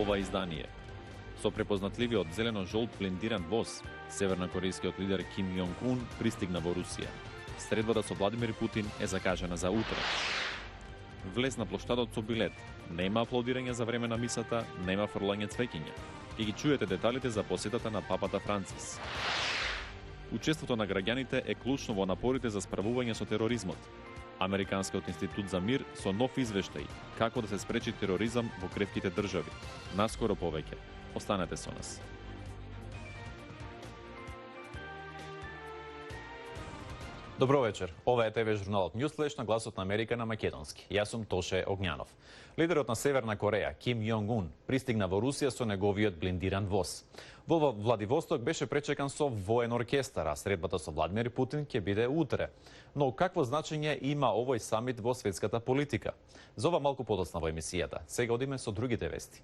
ова издание. Со препознатливиот зелено-жолт блендиран воз, севернокорејскиот лидер Ким Јонг-ун пристигна во Русија. Средбата со Владимир Путин е закажана за утре. Влез на плоштадот со билет. Нема аплодирање за време на мисата, нема фрлање цвеќиња. И ги чуете деталите за посетата на папата Францис. Учеството на граѓаните е клучно во напорите за справување со тероризмот. Американскиот институт за мир со нов извештај како да се спречи тероризам во кревките држави. Наскоро повеќе. Останете со нас. Добро вечер. Ова е ТВ журналот Newsflash на гласот на Америка на македонски. Јас сум Тоше Огњанов. Лидерот на Северна Кореја, Ким Јонг-ун, пристигна во Русија со неговиот блиндиран воз. Во Владивосток беше пречекан со воен оркестар, а средбата со Владимир Путин ќе биде утре. Но какво значење има овој самит во светската политика? За ова малку подоцна во емисијата. Сега одиме со другите вести.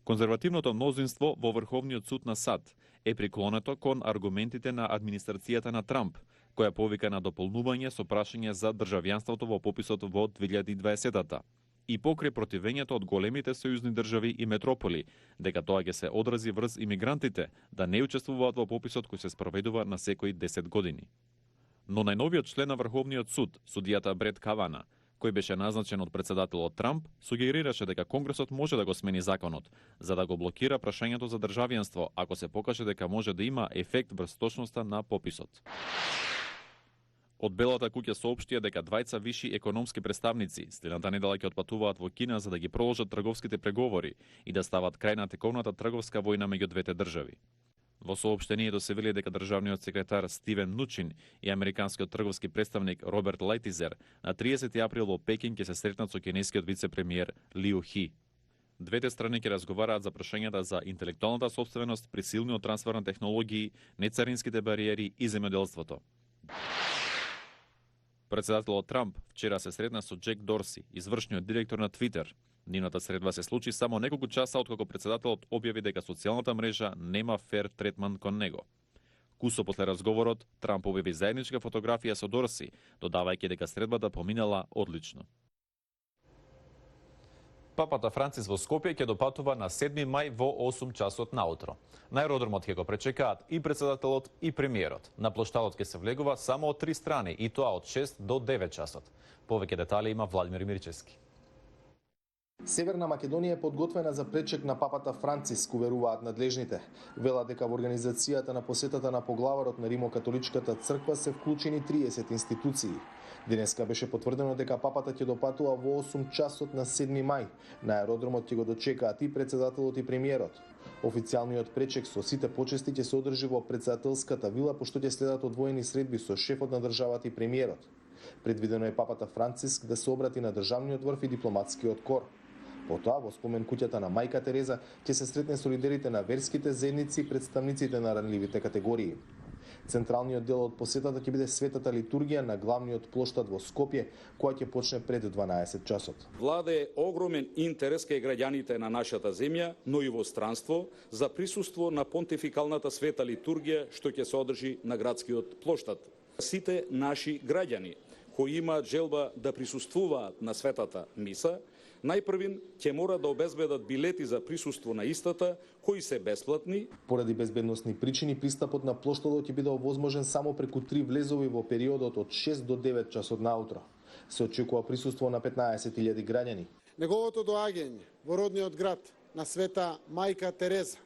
Конзервативното мнозинство во Врховниот суд на САД е приклонето кон аргументите на администрацијата на Трамп, која повика на дополнување со прашање за државјанството во пописот во 2020-та. И покрај противењето од големите сојузни држави и метрополи, дека тоа ќе се одрази врз имигрантите да не учествуваат во пописот кој се спроведува на секои 10 години. Но најновиот член на Врховниот суд, судијата Брет Кавана, кој беше назначен од председателот Трамп, сугерираше дека Конгресот може да го смени законот, за да го блокира прашањето за државјанство, ако се покаже дека може да има ефект врз точноста на пописот. Од Белата куќа соопштија дека двајца виши економски представници следната недела ќе отпатуваат во Кина за да ги продолжат трговските преговори и да стават крај на тековната трговска војна меѓу двете држави. Во соопштението се вели дека државниот секретар Стивен Нучин и американскиот трговски представник Роберт Лајтизер на 30 април во Пекин ќе се сретнат со кинескиот вице-премиер Лиу Хи. Двете страни ќе разговараат за прашањата за интелектуалната сопственост, присилниот трансфер на технологии, нецаринските бариери и земјоделството. Председателот Трамп вчера се сретна со Джек Дорси, извршниот директор на Твитер. Нивната средба се случи само неколку часа откако председателот објави дека социјалната мрежа нема фер третман кон него. Кусо после разговорот, Трамп објави заедничка фотографија со Дорси, додавајќи дека средбата поминала одлично. Папата Францис во Скопје ќе допатува на 7 мај во 8 часот наутро. На аеродромот ќе го пречекаат и председателот и премиерот. На плоштадот ќе се влегува само од 3 страни и тоа од 6 до 9 часот. Повеќе детали има Владимир Мирчевски. Северна Македонија е подготвена за пречек на папата Франциск, уверуваат надлежните. Велат дека во организацијата на посетата на поглаварот на Римокатоличката црква се вклучени 30 институции. Денеска беше потврдено дека папата ќе допатува во 8 часот на 7 мај. На аеродромот ќе го дочекаат и председателот и премиерот. Официјалниот пречек со сите почести ќе се одржи во председателската вила, пошто ќе следат одвоени средби со шефот на државата и премиерот. Предвидено е папата Франциск да се обрати на државниот врв и дипломатскиот кор. Потоа, во спомен куќата на мајка Тереза, ќе се сретне со лидерите на верските заедници и представниците на ранливите категории. Централниот дел од посетата ќе биде светата литургија на главниот плоштад во Скопје, која ќе почне пред 12 часот. Влада е огромен интерес кај граѓаните на нашата земја, но и во странство, за присуство на понтификалната света литургија што ќе се одржи на градскиот плоштад. Сите наши граѓани кои имаат желба да присуствуваат на светата миса, најпрвин ќе мора да обезбедат билети за присуство на истата, кои се бесплатни. Поради безбедносни причини, пристапот на плоштадот ќе биде овозможен само преку 3 влезови во периодот од 6 до 9 часот наутро. Се очекува присуство на 15.000 граѓани. Неговото доаѓање во родниот град на света мајка Тереза,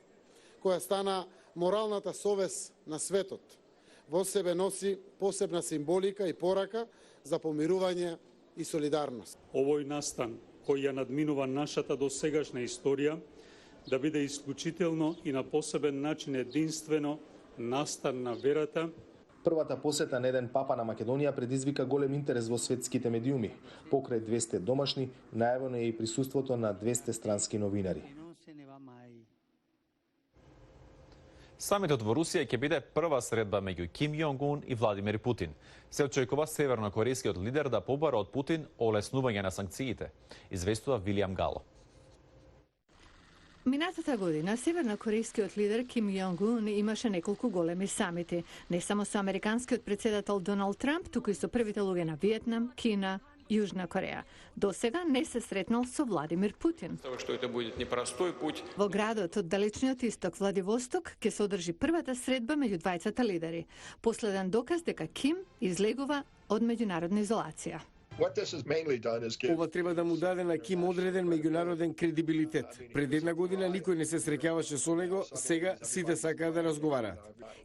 која стана моралната совест на светот, во себе носи посебна символика и порака за помирување и солидарност. Овој настан кој ја надминува нашата досегашна историја, да биде исклучително и на посебен начин единствено настан на верата. Првата посета на еден папа на Македонија предизвика голем интерес во светските медиуми. Покрај 200 домашни, најавено е и присуството на 200 странски новинари. Самитот во Русија ќе биде прва средба меѓу Ким Јонг-ун и Владимир Путин. Се очекува севернокорејскиот лидер да побара од Путин олеснување на санкциите, известува Вилијам Гало. Минатата година севернокорејскиот лидер Ким Јонг-ун имаше неколку големи самити, не само со американскиот председател Доналд Трамп, туку и со првите луѓе на Виетнам, Кина Јужна Кореја. До сега не се сретнал со Владимир Путин. Што это будет непростой путь. Во градот од далечниот исток Владивосток ќе се одржи првата средба меѓу двајцата лидери. Последен доказ дека Ким излегува од меѓународна изолација. Ова треба да му даде на Ким одреден меѓународен кредибилитет. Пред една година никој не се среќаваше со него, сега сите сакаат да разговараат.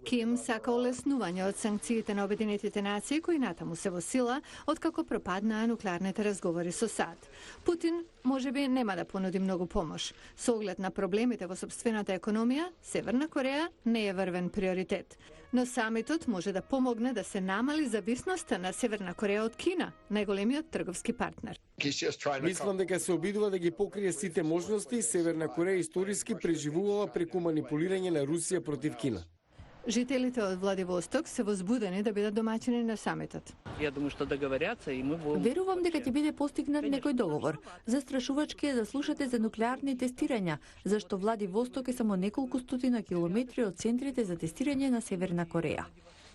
Ким сака олеснување од санкциите на Обединетите нации кои натаму се во сила откако пропаднаа нуклеарните разговори со САД. Путин можеби нема да понуди многу помош. Со оглед на проблемите во сопствената економија, Северна Кореја не е врвен приоритет. Но самитот може да помогне да се намали зависноста на Северна Кореја од Кина, најголемиот трговски партнер. Мислам дека се обидува да ги покрие сите можности. Северна Кореја историски преживувала преку манипулирање на Русија против Кина. Жителите од Владивосток се возбудени да бидат домаќини на самитот. Верувам дека ќе биде постигнат некој договор. Застрашувачки е да слушате за нуклеарни тестирања, зашто Владивосток е само неколку стотина километри од центрите за тестирање на Северна Кореја.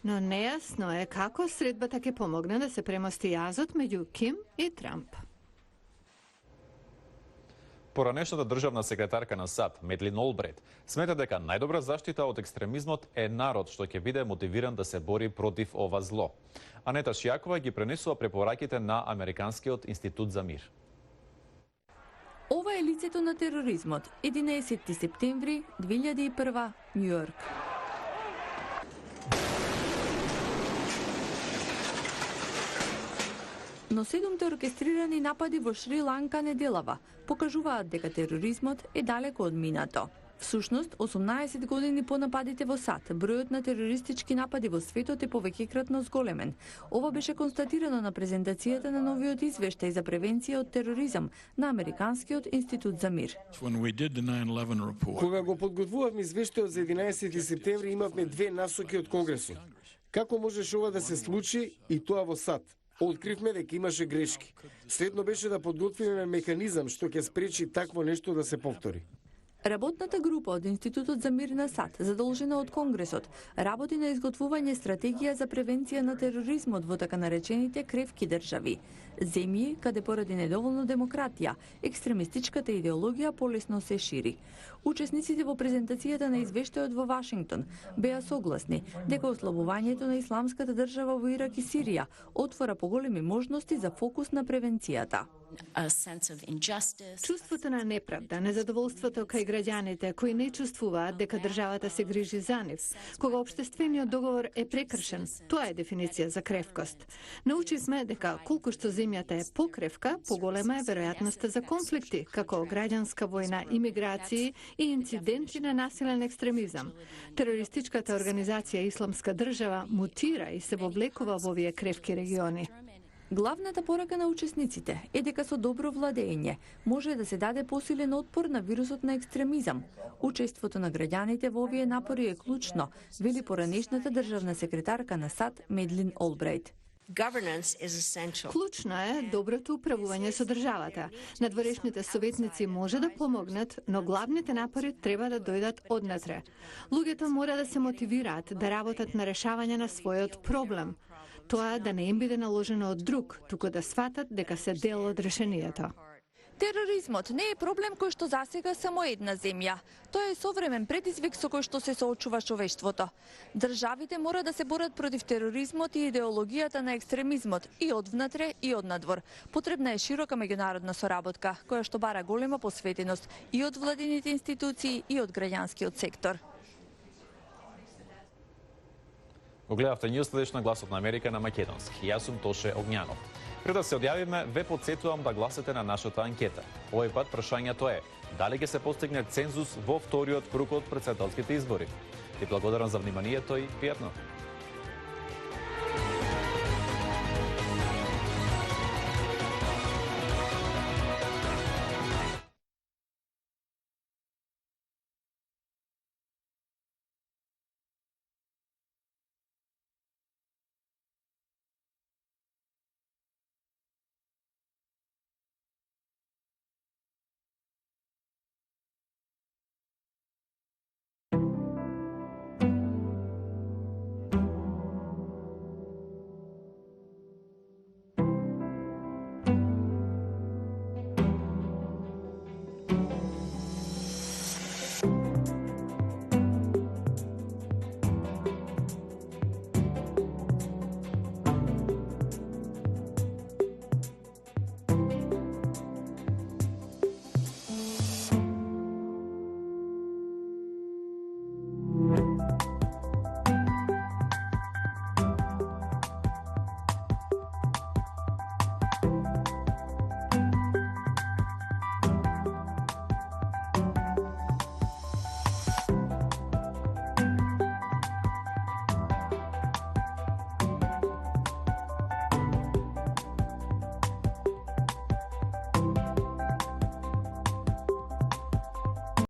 Но нејасно е како средбата ќе помогне да се премости јазот меѓу Ким и Трамп. Поранешната државна секретарка на САД, Медлин Олбрейт, смета дека најдобра заштита од екстремизмот е народ што ќе биде мотивиран да се бори против ова зло. Анета Шијакова ги пренесува препораките на Американскиот институт за мир. Ова е лицето на тероризмот. 11 септември 2001, Њујорк. Но 7 оркестрирани напади во Шри-Ланка неделава покажуваат дека тероризмот е далеко од минато. Всушност, 18 години по нападите во САД, бројот на терористички напади во светот е повеќекратно зголемен. Ова беше констатирано на презентацијата на новиот извештај за превенција од тероризам на Американскиот институт за мир. Кога го подготвувавме извештајот за 11 септември, имавме две насоки од Конгресот. Како можеше ова да се случи и тоа во САД? Откривме дека имаше грешки. Следно беше да подготвиме механизам што ќе спречи такво нешто да се повтори. Работната група од Институтот за мир на САД, задолжена од Конгресот, работи на изготвување стратегија за превенција на тероризмот во така наречените кревки држави. Земји каде поради недоволно демократија, екстремистичката идеологија полесно се шири. Учесниците во презентацијата на извештајот во Вашингтон беа согласни дека ослабувањето на исламската држава во Ирак и Сирија отвора поголеми можности за фокус на превенцијата. Чувството на неправда, незадоволството кај граѓаните кои не чувствуваат дека државата се грижи за нив, кога општествениот договор е прекршен, тоа е дефиниција за кревкост. Научивме дека колку што земјата е покревка, поголема е веројатноста за конфликти, како граѓанска војна, имиграции и инциденти на насилен екстремизам. Терористичката организација Исламска држава мутира и се вовлекува во овие кревки региони. Главната порака на учесниците е дека со добро владење може да се даде посилен отпор на вирусот на екстремизам. Учеството на граѓаните во овие напори е клучно, вели поранешната државна секретарка на САД Медлин Олбрейт. Клучно е доброто управување со државата. Надворешните советници може да помогнат, но главните напори треба да дојдат однатре. Луѓето мора да се мотивираат да работат на решавање на својот проблем. Тоа да не им биде наложено од друг, туку да сватат дека се дел од решението. Тероризмот не е проблем кој што засега само една земја. Тоа е современ предизвик со кој што се соочува човештвото. Државите мора да се борат против тероризмот и идеологијата на екстремизмот и одвнатре и однадвор. Потребна е широка меѓународна соработка, која што бара голема посветеност и од владините институции и од граѓанскиот сектор. Го гледавте Ньюслеш на Гласот на Америка на македонски. Јас сум Тоше Огњанов. Пред да се одјавиме, ве потсетувам да гласате на нашата анкета. Овој пат прашањето е: дали ќе се постигне цензус во вториот круг од претседателските избори? Ви благодарам за вниманието и пријатно.